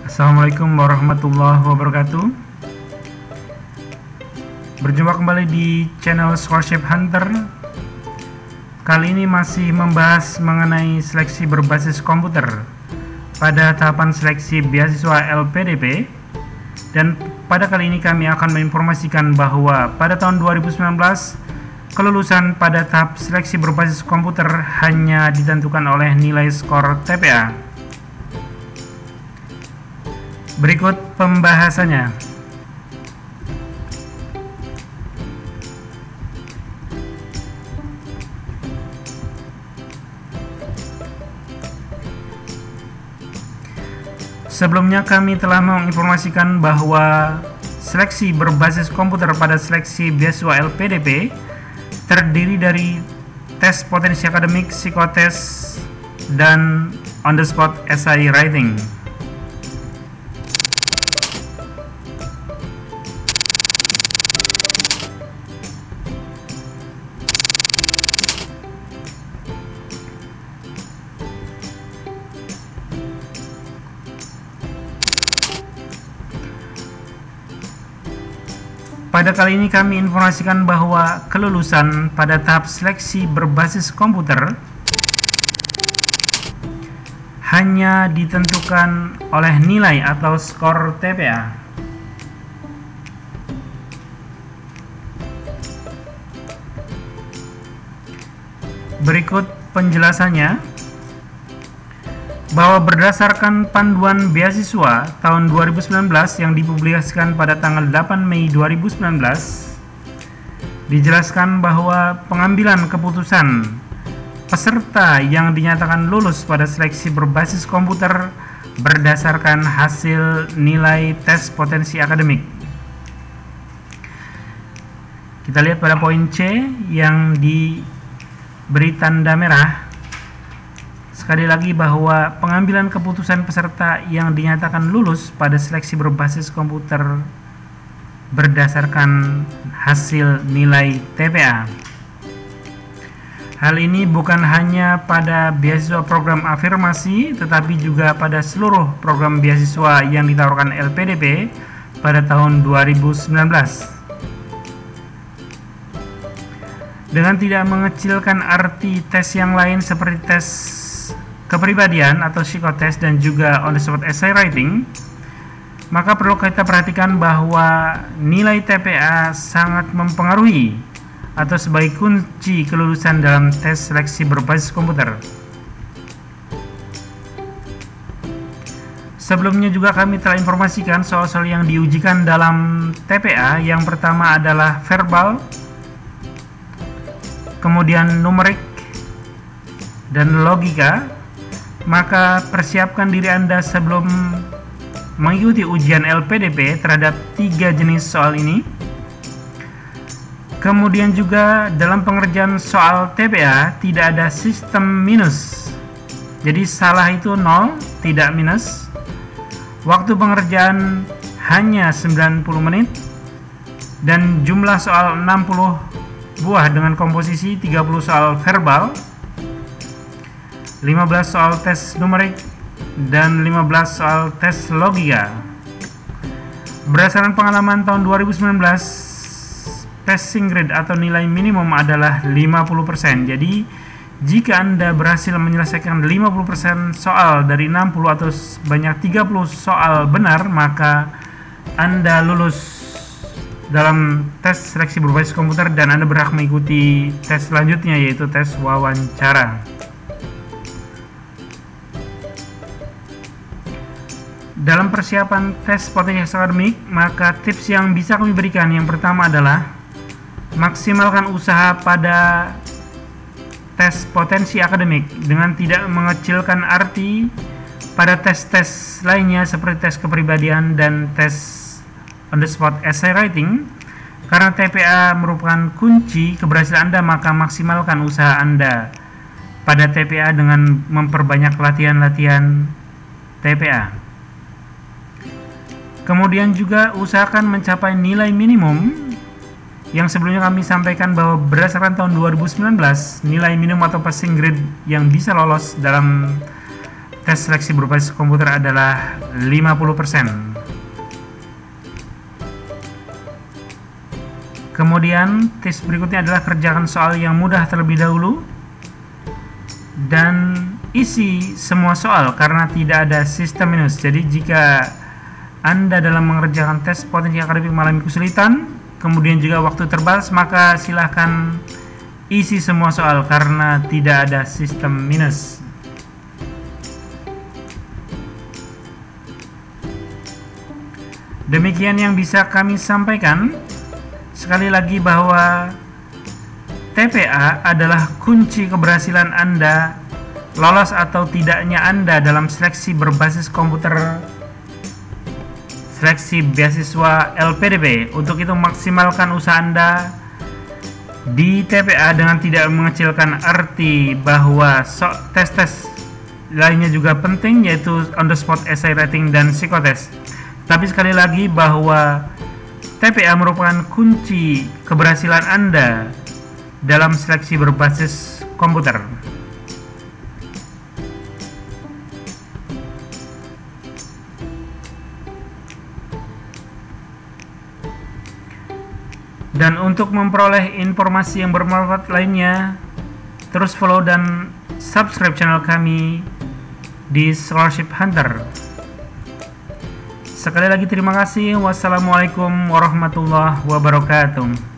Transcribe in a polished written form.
Assalamualaikum warahmatullahi wabarakatuh. Berjumpa kembali di channel Scholarship Hunter. Kali ini masih membahas mengenai seleksi berbasis komputer pada tahapan seleksi beasiswa LPDP. Dan pada kali ini kami akan menginformasikan bahwa pada tahun 2019 kelulusan pada tahap seleksi berbasis komputer hanya ditentukan oleh nilai skor TPA. Berikut pembahasannya. Sebelumnya kami telah menginformasikan bahwa seleksi berbasis komputer pada seleksi beasiswa LPDP terdiri dari tes potensi akademik, psikotes, dan on the spot essay writing. Pada kali ini kami informasikan bahwa kelulusan pada tahap seleksi berbasis komputer hanya ditentukan oleh nilai atau skor TPA. Berikut penjelasannya. Bahwa berdasarkan panduan beasiswa tahun 2019 yang dipublikasikan pada tanggal 8 Mei 2019, dijelaskan bahwa pengambilan keputusan peserta yang dinyatakan lulus pada seleksi berbasis komputer berdasarkan hasil nilai tes potensi akademik. Kita lihat pada poin C yang diberi tanda merah. Sekali lagi bahwa pengambilan keputusan peserta yang dinyatakan lulus pada seleksi berbasis komputer berdasarkan hasil nilai TPA. Hal ini bukan hanya pada beasiswa program afirmasi, tetapi juga pada seluruh program beasiswa yang ditawarkan LPDP pada tahun 2019. Dengan tidak mengecilkan arti tes yang lain seperti tes kepribadian atau psikotes dan juga on the spot essay writing, maka perlu kita perhatikan bahwa nilai TPA sangat mempengaruhi atau sebagai kunci kelulusan dalam tes seleksi berbasis komputer. Sebelumnya juga kami telah informasikan soal-soal yang diujikan dalam TPA. Yang pertama adalah verbal, kemudian numerik, dan logika. Maka persiapkan diri Anda sebelum mengikuti ujian LPDP terhadap 3 jenis soal ini. Kemudian juga dalam pengerjaan soal TPA tidak ada sistem minus. Jadi salah itu 0, tidak minus. Waktu pengerjaan hanya 90 menit. Dan jumlah soal 60 buah dengan komposisi 30 soal verbal, 15 soal tes numerik, dan 15 soal tes logika. Berdasarkan pengalaman tahun 2019, passing grade atau nilai minimum adalah 50%. Jadi, jika Anda berhasil menyelesaikan 50% soal dari 60 atau sebanyak 30 soal benar, maka Anda lulus dalam tes seleksi berbasis komputer dan Anda berhak mengikuti tes selanjutnya, yaitu tes wawancara. Dalam persiapan tes potensi akademik, maka tips yang bisa kami berikan yang pertama adalah maksimalkan usaha pada tes potensi akademik dengan tidak mengecilkan arti pada tes-tes lainnya seperti tes kepribadian dan tes on the spot essay writing. Karena TPA merupakan kunci keberhasilan Anda, maka maksimalkan usaha Anda pada TPA dengan memperbanyak latihan-latihan TPA. Kemudian juga usahakan mencapai nilai minimum yang sebelumnya kami sampaikan bahwa berdasarkan tahun 2019 nilai minimum atau passing grade yang bisa lolos dalam tes seleksi berbasis komputer adalah 50%. Kemudian tips berikutnya adalah kerjakan soal yang mudah terlebih dahulu dan isi semua soal karena tidak ada sistem minus. Jadi jika Anda dalam mengerjakan tes potensi akademik mengalami kesulitan, kemudian juga waktu terbatas, maka silahkan isi semua soal karena tidak ada sistem minus. Demikian yang bisa kami sampaikan. Sekali lagi bahwa TPA adalah kunci keberhasilan Anda lolos atau tidaknya Anda dalam seleksi berbasis komputer, seleksi beasiswa LPDP. Untuk itu maksimalkan usaha Anda di TPA dengan tidak mengecilkan arti bahwa tes-tes lainnya juga penting, yaitu on the spot essay writing dan psikotes. Tapi sekali lagi bahwa TPA merupakan kunci keberhasilan Anda dalam seleksi berbasis komputer. Dan untuk memperoleh informasi yang bermanfaat lainnya, terus follow dan subscribe channel kami di Scholarship Hunter. Sekali lagi terima kasih. Wassalamualaikum warahmatullahi wabarakatuh.